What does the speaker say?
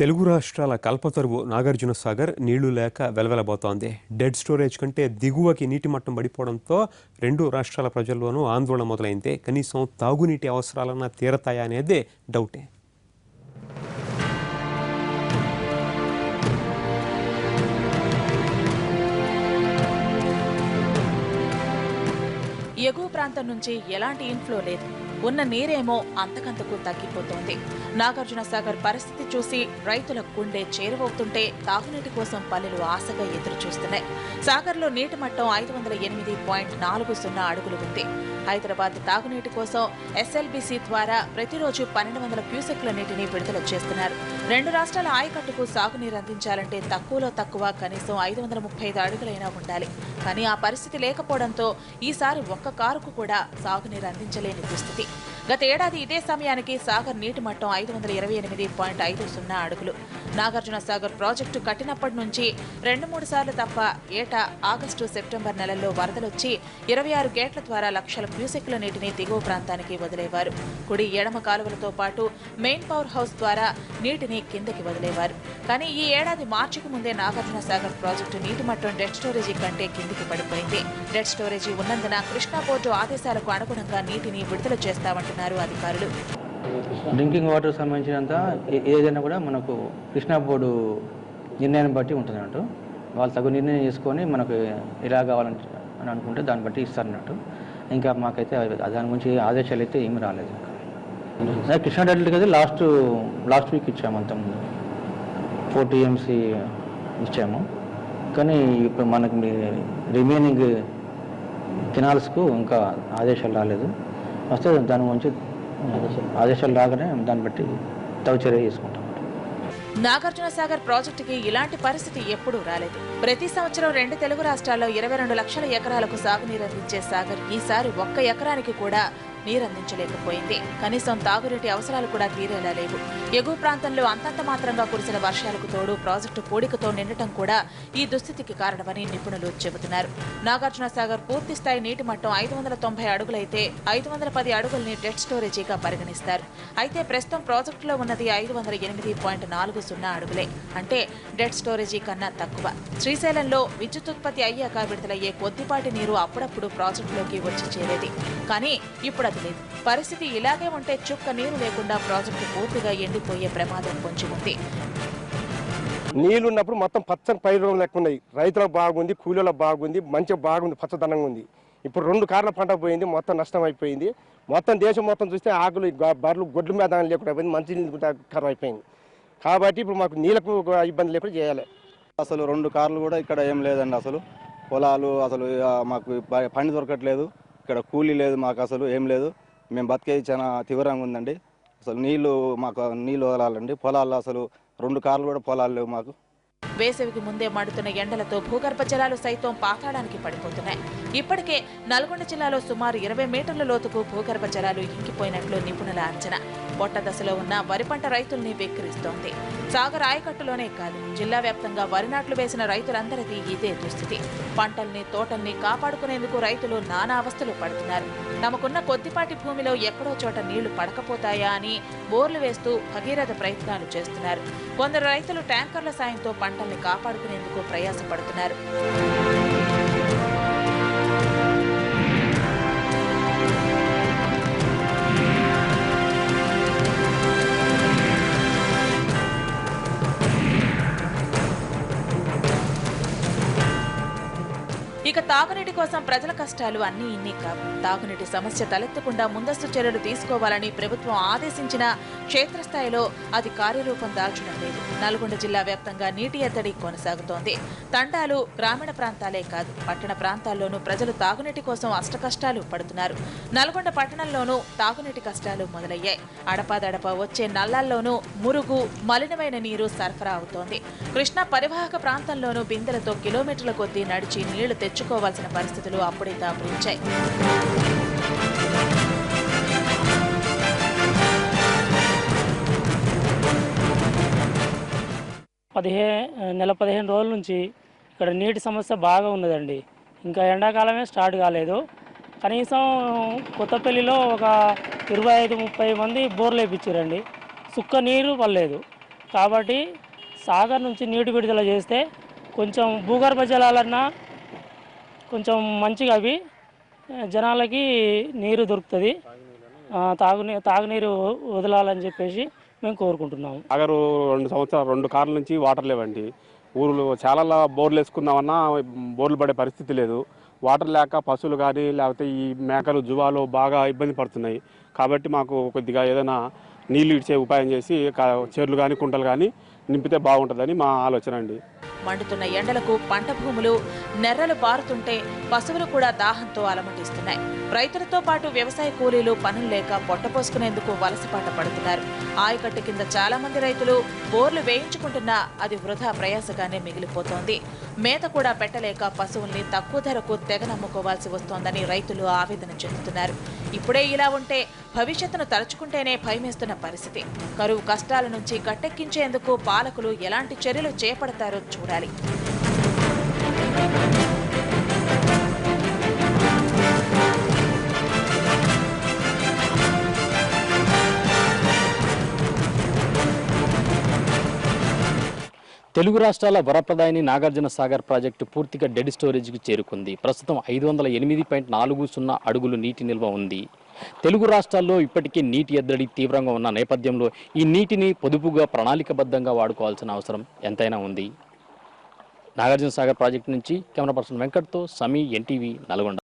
తెలుగు రాష్ట్రాల కల్పతరువు నాగార్జున సాగర్ నీళ్లు లేక వెలవెలబోతోంది. డెడ్ స్టోరేజ్ కంటే దిగువకి నీటి మట్టం పడిపోవడంతో రెండు రాష్ట్రాల ప్రజల్లోనూ ఆందోళన మొదలైంది. కనీసం తాగునీటి అవసరాలన్నా తీరతాయా అనేదే డౌటే. ఎగువ ప్రాంతం నుంచి ఎలాంటి ఇన్ఫ్లో లేదు. ఉన్న నీరేమో అంతకంతకు తగ్గిపోతోంది. నాగార్జున సాగర్ పరిస్థితి చూసి రైతుల గుండె చేరువవుతుంటే తాగునీటి కోసం పల్లెలు ఆశగా ఎదురు చూస్తున్నాయి. సాగర్లో నీటి మట్టం 508.40 అడుగులు ఉంది. హైదరాబాద్ తాగునీటి కోసం ఎస్ఎల్బీసీ ద్వారా ప్రతిరోజు 1200 క్యూసెక్ల నీటిని విడుదల చేస్తున్నారు. రెండు రాష్ట్రాల ఆయకట్టుకు సాగునీరు అందించాలంటే తక్కువలో తక్కువ కనీసం 535 అడుగులైనా ఉండాలి. కానీ ఆ పరిస్థితి లేకపోవడంతో ఈసారి ఒక్క కారుకు కూడా సాగునీరు అందించలేని దుస్థితి. గత ఏడాది ఇదే సమయానికి సాగర్ నీటి మట్టం 528.50 అడుగులు. నాగార్జున సాగర్ ప్రాజెక్టు కట్టినప్పటి నుంచి 2-3 సార్లు తప్ప ఏటా ఆగస్టు సెప్టెంబర్ నెలల్లో వరదలొచ్చి 26 గేట్ల ద్వారా లక్షల క్యూసెక్ల నీటిని దిగువ ప్రాంతానికి వదిలేవారు. కుడి ఎడమ కాలువలతో పాటు మెయిన్ పవర్ హౌస్ ద్వారా నీటిని కిందకి వదిలేవారు. కానీ ఈ ఏడాది మార్చికి ముందే నాగార్జున సాగర్ ప్రాజెక్టు నీటి మట్టం డెడ్ స్టోరేజీ కంటే కిందికి పడిపోయింది. డెడ్ స్టోరేజీ ఉన్నందున కృష్ణా బోర్డు ఆదేశాలకు అనుగుణంగా నీటిని విడుదల చేస్తామంటున్నారు అధికారులు. డ్రింకింగ్ వాటర్ సంబంధించినంత ఏదైనా కూడా మనకు కృష్ణా బోర్డు నిర్ణయాన్ని బట్టి ఉంటుంది అన్నట్టు. వాళ్ళు తగు నిర్ణయం చేసుకొని మనకు ఎలా కావాలని అనుకుంటే దాన్ని బట్టి ఇస్తారన్నట్టు. ఇంకా మాకైతే దాని గురించి ఆదేశాలు అయితే ఏమి రాలేదు. ఇంకా కృష్ణా డెల్టాకి అయితే లాస్ట్ వీక్ ఇచ్చాము. అంత ముందు 4 TMC ఇచ్చాము. కానీ ఇప్పుడు మనకి రిమైనింగ్ కెనాల్స్కు ఇంకా ఆదేశాలు రాలేదు. వస్తే దాని గురించి ఆదేశాలు రాగానే దాన్ని బట్టి తగు చర్య తీసుకుంటాం. నాగార్జున సాగర్ ప్రాజెక్టుకి ఇలాంటి పరిస్థితి ఎప్పుడూ రాలేదు. ప్రతి సంవత్సరం 2 తెలుగు రాష్ట్రాల్లో 22 లక్షల ఎకరాలకు సాగునీరు అందించే సాగర్ ఈసారి 1 ఎకరానికి కూడా నీరందించలేకపోయింది. కనీసం తాగునీటి అవసరాలు కూడా తీరేలా లేవు. ఎగువ ప్రాంతంలో అంతంత మాత్రంగా కురిసిన వర్షాలకు తోడు ప్రాజెక్టు పూడికతో నిండటం కూడా ఈ దుస్థితికి కారణమని నిపుణులు చెబుతున్నారు. నాగార్జున సాగర్ పూర్తి స్థాయి నీటి మట్టం 590 అడుగులైతే 510 అడుగుల్ని డెడ్ స్టోరేజీగా పరిగణిస్తారు. అయితే ప్రస్తుతం ప్రాజెక్టులో ఉన్నది 508.40 అడుగులే. అంటే డెడ్ స్టోరేజీ కన్నా తక్కువ. శ్రీశైలంలో విద్యుతుత్పత్తి అయ్యాక విడుదలయ్యే కొద్దిపాటి నీరు అప్పుడప్పుడు ప్రాజెక్టులోకి వచ్చి చేరేది. కానీ ఇప్పుడు అది లేదు. పరిస్థితి ఇలాగే ఉంటే చుక్క నీరు లేకుండా ప్రాజెక్టు పూర్తిగా ఎండిపోయే ప్రమాదం పొంచి ఉంది. నీళ్లున్నప్పుడు మొత్తం పచ్చని పైరు లెక్క ఉన్నాయి. రైతులకు బాగుంది, కూలీలకు బాగుంది, మంచిగా బాగుంది, పచ్చదనంగా ఉంది. ఇప్పుడు 2 కార్ల పంట పోయింది, మొత్తం నష్టం అయిపోయింది. మొత్తం దేశం మొత్తం చూస్తే ఆకులు బర్రెలు గొడ్ల మీద లేకుండా అయిపోయింది, మంచి నీళ్ళు కరువు అయిపోయింది. కాబట్టి ఇప్పుడు మాకు నీళ్ళకు ఇబ్బంది లేకుండా చేయాలి. అసలు 2 కార్లు కూడా ఇక్కడ ఏం లేదండి. అసలు పొలాలు అసలు మాకు పని దొరకట్లేదు. ఇక్కడ కూలీ లేదు, మాకు అసలు ఏం లేదు. మేము బతికేది చాలా తీవ్రంగా ఉందండి. అసలు మాకు నీళ్ళు వదలాలండి. పొలాల్లో అసలు 2 కార్లు కూడా పొలాలు లేవు మాకు. వేసవికి ముందే మండుతున్న ఎండలతో భూగర్భ జలాలు సైతం పాతాళానికి పడిపోతున్నాయి. ఇప్పటికే నల్గొండ జిల్లాలో సుమారు 20 మీటర్ల లోతుకు భూగర్భ జలాలు ఇంకిపోయినట్లు నిపుణుల అంచనా. పొట్ట దశలో ఉన్న వరి పంట రైతుల్ని వెక్కిరిస్తోంది. సాగర్ ఆయకట్టులోనే కాదు, జిల్లా వ్యాప్తంగా వరి నాట్లు వేసిన రైతులందరిది ఇదే దుస్థితి. పంటల్ని తోటల్ని కాపాడుకునేందుకు రైతులు నానా అవస్థలు పడుతున్నారు. తమకున్న కొద్దిపాటి భూమిలో ఎక్కడో చోట నీళ్లు పడకపోతాయా అని బోర్లు వేస్తూ భగీరథ ప్రయత్నాలు చేస్తున్నారు. కొందరు రైతులు ట్యాంకర్ల సాయంతో పంటల్ని కాపాడుకునేందుకు ప్రయాసపడుతున్నారు. ఇక తాగునీటి కోసం ప్రజల కష్టాలు అన్నీ ఇన్ని కావు. తాగునీటి సమస్య తలెత్తకుండా ముందస్తు చర్యలు తీసుకోవాలని ప్రభుత్వం ఆదేశించిన క్షేత్రస్థాయిలో అది కార్యరూపం దాల్చడం లేదు. నల్గొండ జిల్లా వ్యాప్తంగా నీటి ఎద్దడి కొనసాగుతోంది. తండాలు గ్రామీణ ప్రాంతాలే కాదు, పట్టణ ప్రాంతాల్లోనూ ప్రజలు తాగునీటి కోసం అష్టకష్టాలు పడుతున్నారు. నల్గొండ పట్టణంలోనూ తాగునీటి కష్టాలు మొదలయ్యాయి. అడపాదడప వచ్చే నల్లాల్లోనూ మురుగు, మలినమైన నీరు సరఫరా అవుతోంది. కృష్ణా పరివాహక ప్రాంతంలోనూ బిందెలతో కిలోమీటర్ల కొద్దీ నడిచి నీళ్లు తెచ్చుకోవాల్సిన పరిస్థితులు అప్పుడే దాపురించాయి. నెల 15 రోజుల నుంచి ఇక్కడ నీటి సమస్య బాగా ఉన్నదండి. ఇంకా ఎండాకాలమే స్టార్ట్ కాలేదు. కనీసం కొత్తపల్లిలో ఒక 25-30 మంది బోర్లు వేయించారండి. సుక్క నీరు పడలేదు. కాబట్టి సాగర్ నుంచి నీటి విడుదల చేస్తే కొంచెం భూగర్భ జలాలన్నా కొంచెం మంచిగా అవి జనాలకి నీరు దొరుకుతుంది, తాగునీరు వదలాలని చెప్పేసి మేము కోరుకుంటున్నాము. సాగరు 2 సంవత్సరాలు 2 కార్ల నుంచి వాటర్ లేవండి. ఊర్లు చాలా బోర్లు వేసుకుందామన్నా బోర్లు పడే పరిస్థితి లేదు. వాటర్ లేక పశువులు కానీ లేకపోతే ఈ మేకలు జువాలు బాగా ఇబ్బంది పడుతున్నాయి. కాబట్టి మాకు కొద్దిగా ఏదైనా నీళ్లు ఇచ్చే ఉపాయం చేసి చెర్లు కానీ కుంటలు కానీ నింపితే బాగుంటుందని మా ఆలోచన అండి. మండుతున్న ఎండలకు పంట భూములు నెర్రలు పారుతుంటే పశువులు కూడా దాహంతో అలమటిస్తున్నాయి. రైతులతో పాటు వ్యవసాయ కూలీలు పనులు లేక పొట్టపోసుకునేందుకు వలసపాట పడుతున్నారు. ఆయకట్టు కింద చాలా మంది రైతులు బోర్లు వేయించుకుంటున్నా అది వృధా ప్రయాసగానే మిగిలిపోతోంది. మేత కూడా పెట్టలేక పశువుల్ని తక్కువ ధరకు తెగ నమ్ముకోవాల్సి వస్తోందని రైతులు ఆవేదన చెందుతున్నారు. ఇప్పుడే ఇలా ఉంటే భవిష్యత్తును తలుచుకుంటేనే భయమేస్తున్న పరిస్థితి. కరువు కష్టాల నుంచి గట్టెక్కించేందుకు పాలకులు ఎలాంటి చర్యలు చేపడతారో చూడాలి. తెలుగు రాష్ట్రాల వరప్రదాయిని నాగార్జున సాగర్ ప్రాజెక్టు పూర్తిగా డెడ్ స్టోరేజ్కి చేరుకుంది. ప్రస్తుతం 508.40 అడుగులు నీటి నిల్వ ఉంది. తెలుగు రాష్ట్రాల్లో ఇప్పటికీ నీటి ఎద్దడి తీవ్రంగా ఉన్న నేపథ్యంలో ఈ నీటిని పొదుపుగా ప్రణాళికబద్ధంగా వాడుకోవాల్సిన అవసరం ఎంతైనా ఉంది. నాగార్జున సాగర్ ప్రాజెక్టు నుంచి కెమెరా పర్సన్ వెంకట్తో సమీ, ఎన్టీవీ, నల్గొండ.